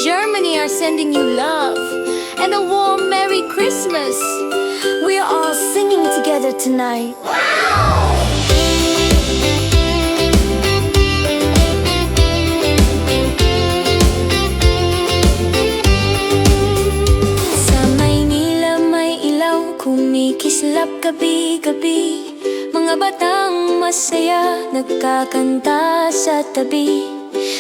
Germany are sending you love and a warm Merry Christmas. We are all singing together tonight. Sa Maynila may ilaw, kumikislap gabi-gabi. Mga batang masaya, nagkakanta sa tabi.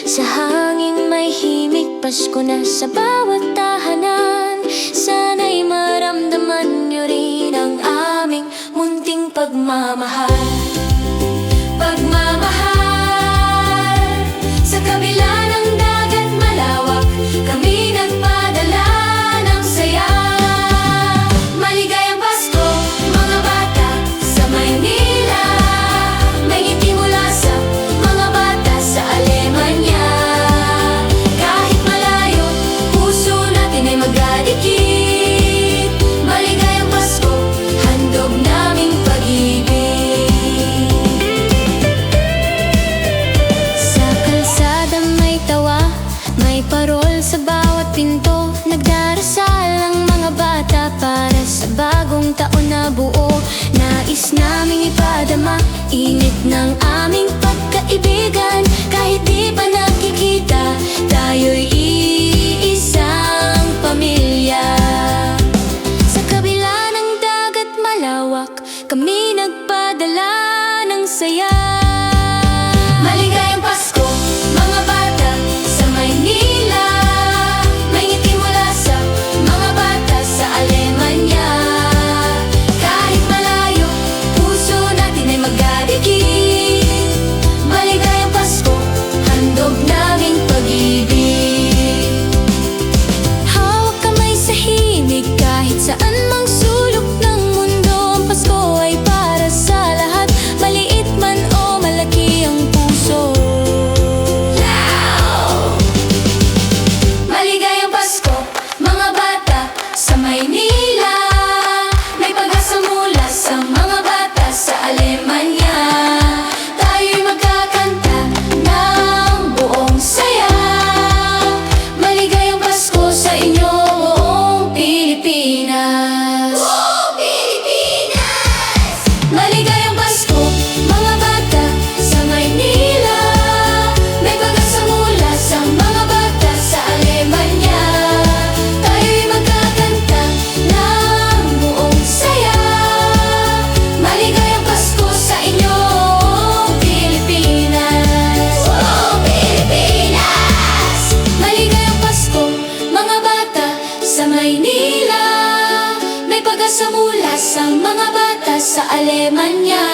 Sa hangin may himig, Pasko na sa bawat tahanan. Sana'y maramdaman nyo rin ang aming munting pagmamahal. Pagmamahal. Sa kabila ng dagat malawak, kami nagpadala ng saya. Maligayang Pasko, mga bata sa Maynila. May ngiti mula sa mga bata sa Alemanya. Kahit malayo, puso natin ay magdadikit. Maligayang Pasko, handog naming pag-ibig. Sa kalsada may tawa, may parol sa bawat pinto. Nagdarasal ang mga bata para sa bagong taon na buo. Nais naming ipadama init ng aming pagkaibigan. Kahit di pa nakikita, tayo'y iisang pamilya. Sa kabila ng dagat malawak, kami nagpadala ng saya. Maligayang Pasko, mga bata sa Maynila. May ngiti mula sa mga bata sa Alemanya. Kahit malayo, puso natin ay magdadikit. Maligayang Pasko, handog naming pag-ibig. Hawak kamay sa himig, kahit saan mang sulok ng mundo. Ang Pasko ay para sa lahat, maliit man o malaki ang puso. Maligayang Pasko, mga bata sa Maynila. May pag-asa mula sa mga bata sa Alemanya. Tayo'y magkakanta ng buong saya. Maligayang Pasko sa inyo, buong Pilipinas. Buong Pilipinas! Maligayang Pasko, mga bata sa Maynila. May pag-asa mula sa mga bata sa Alemanya. Tayo'y magkakanta ng buong saya. Maligayang Pasko sa inyo, Pilipinas. Buong Pilipinas! Maligayang Pasko, mga bata sa Maynila. May pag-asa mula sa mga bata sa Alemanya.